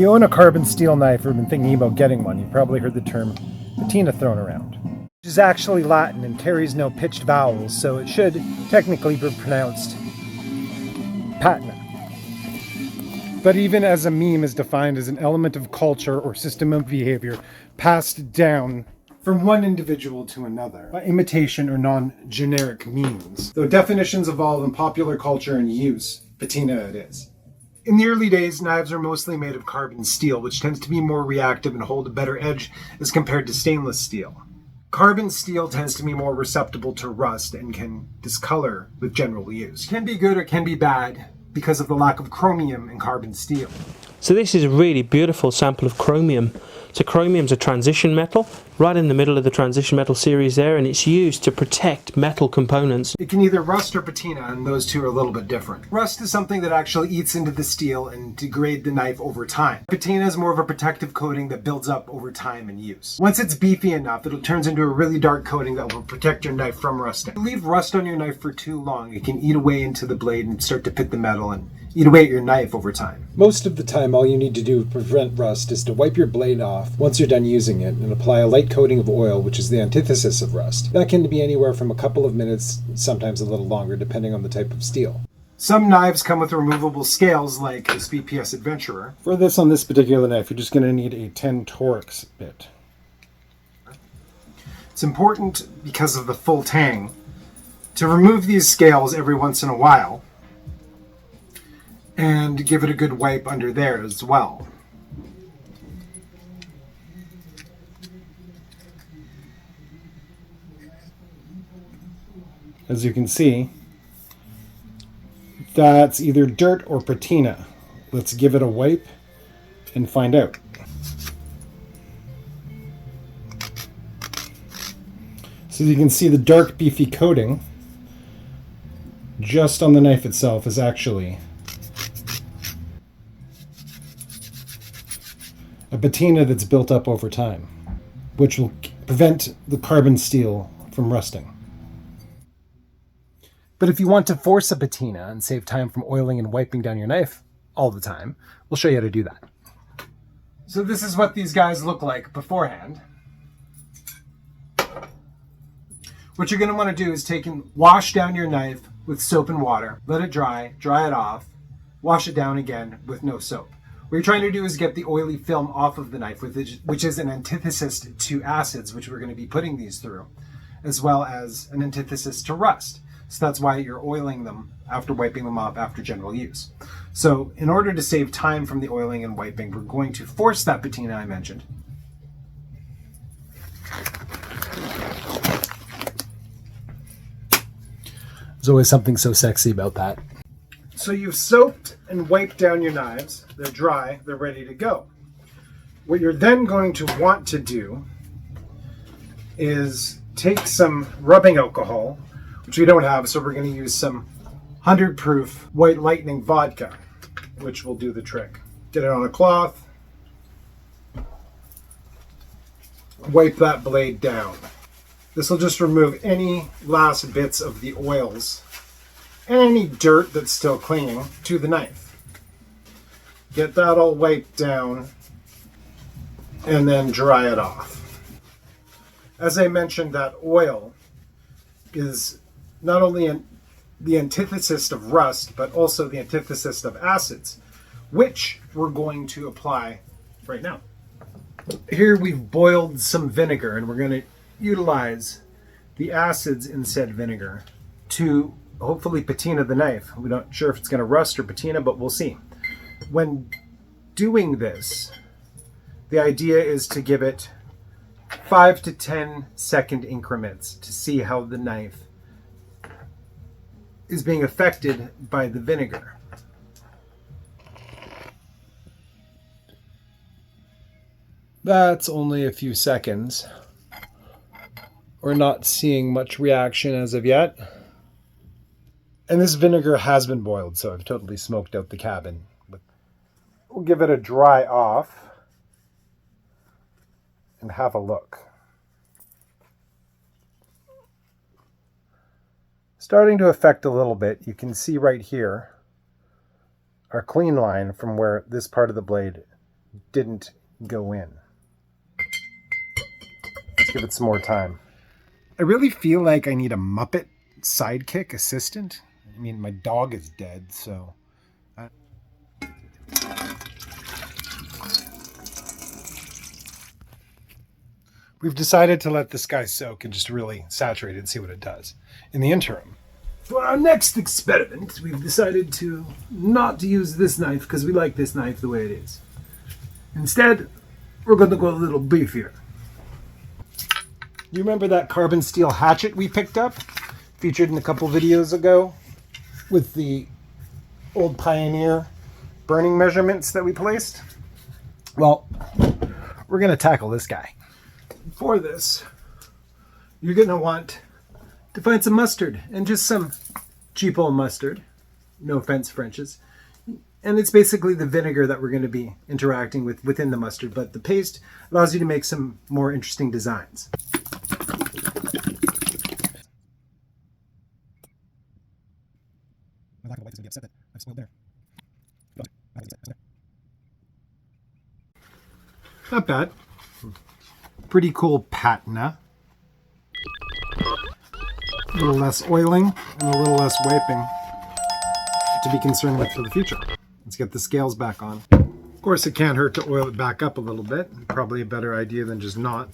you own a carbon steel knife or have been thinking about getting one, you've probably heard the term patina thrown around, which is actually Latin and carries no pitched vowels, so it should technically be pronounced patina. But even as a meme is defined as an element of culture or system of behavior passed down from one individual to another by imitation or non-generic means. Though definitions evolve in popular culture and use, patina it is. In the early days, knives were mostly made of carbon steel, which tends to be more reactive and hold a better edge as compared to stainless steel. Carbon steel tends to be more susceptible to rust and can discolor with general use. It can be good or can be bad because of the lack of chromium in carbon steel. So this is a really beautiful sample of chromium. So chromium's a transition metal, right in the middle of the transition metal series there, and it's used to protect metal components. It can either rust or patina, and those two are a little bit different. Rust is something that actually eats into the steel and degrade the knife over time. Patina is more of a protective coating that builds up over time and use. Once it's beefy enough, it turns into a really dark coating that will protect your knife from rusting. If you leave rust on your knife for too long, it can eat away into the blade and start to pit the metal and eat away at your knife over time. Most of the time, all you need to do to prevent rust is to wipe your blade off once you're done using it and apply a light coating of oil, which is the antithesis of rust. That can be anywhere from a couple of minutes, sometimes a little longer, depending on the type of steel. Some knives come with removable scales, like this BPS Adventurer. For this, on this particular knife, you're just going to need a 10 Torx bit. It's important, because of the full tang, to remove these scales every once in a while and give it a good wipe under there as well. As you can see, that's either dirt or patina. Let's give it a wipe and find out. So you can see the dark beefy coating just on the knife itself is actually a patina that's built up over time, which will prevent the carbon steel from rusting. But if you want to force a patina and save time from oiling and wiping down your knife all the time, we'll show you how to do that. So this is what these guys look like beforehand. What you're going to want to do is wash down your knife with soap and water, let it dry it off, wash it down again with no soap. What you're trying to do is get the oily film off of the knife, which is an antithesis to acids, which we're going to be putting these through, as well as an antithesis to rust. So that's why you're oiling them after wiping them off after general use. So in order to save time from the oiling and wiping, we're going to force that patina I mentioned. There's always something so sexy about that. So you've soaped and wiped down your knives. They're dry, they're ready to go. What you're then going to want to do is take some rubbing alcohol, which we don't have, so we're going to use some 100 proof White Lightning vodka, which will do the trick. Get it on a cloth, wipe that blade down. This will just remove any last bits of the oils and any dirt that's still clinging to the knife. Get that all wiped down and then dry it off. As I mentioned, that oil is not only the antithesis of rust, but also the antithesis of acids, which we're going to apply right now. Here we've boiled some vinegar, and we're going to utilize the acids in said vinegar to hopefully patina the knife. We're not sure if it's going to rust or patina, but we'll see. When doing this, the idea is to give it 5 to 10 second increments to see how the knife is being affected by the vinegar. That's only a few seconds. We're not seeing much reaction as of yet. And this vinegar has been boiled, so I've totally smoked out the cabin. But we'll give it a dry off and have a look. Starting to affect a little bit. You can see right here our clean line from where this part of the blade didn't go in. Let's give it some more time. I really feel like I need a Muppet sidekick assistant. I mean, my dog is dead, so... We've decided to let this guy soak and just really saturate it and see what it does. In the interim, for our next experiment, we've decided to not use this knife because we like this knife the way it is. Instead, we're going to go a little beefier. You remember that carbon steel hatchet we picked up? Featured in a couple videos ago with the old Pioneer burning measurements that we placed? Well, we're going to tackle this guy. For this, you're going to want to find some mustard, and just some cheap old mustard. No offense, Frenches. And it's basically the vinegar that we're going to be interacting with within the mustard, but the paste allows you to make some more interesting designs. Not bad. Pretty cool patina. A little less oiling and a little less wiping to be concerned with for the future. Let's get the scales back on. Of course, it can't hurt to oil it back up a little bit. Probably a better idea than just not.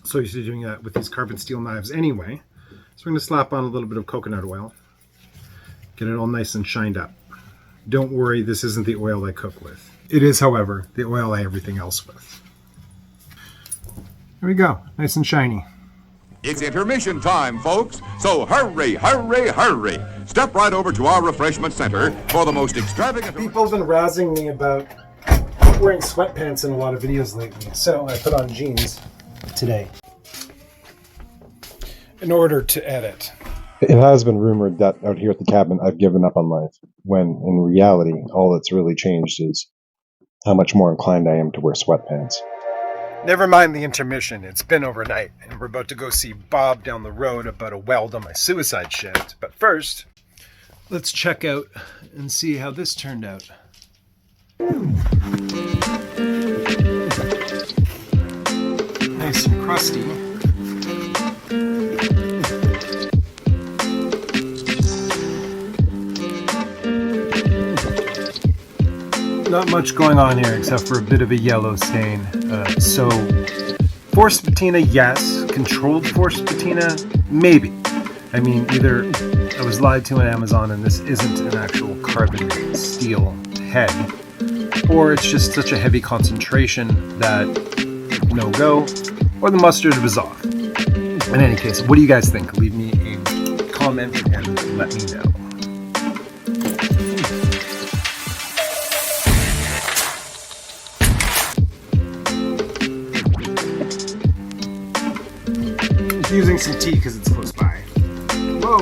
So used to doing that with these carbon steel knives anyway. So we're going to slap on a little bit of coconut oil. Get it all nice and shined up. Don't worry, this isn't the oil I cook with. It is, however, the oil I everything else with. There we go, nice and shiny. It's intermission time, folks, so hurry, hurry, hurry. Step right over to our refreshment center for the most extravagant... People have been razzing me about wearing sweatpants in a lot of videos lately, so I put on jeans today in order to edit. It has been rumored that out here at the cabin I've given up on life, when in reality all that's really changed is how much more inclined I am to wear sweatpants. Never mind the intermission, it's been overnight, and we're about to go see Bob down the road about a weld on my suicide shift. But first, let's check out and see how this turned out. Nice and crusty. Not much going on here except for a bit of a yellow stain. So, forced patina, yes. Controlled forced patina, maybe. I mean, either I was lied to on Amazon and this isn't an actual carbon steel head, or it's just such a heavy concentration that no go, or the mustard was off. In any case, what do you guys think? Leave me a comment and let me know. Using some tea because it's close by. Whoa!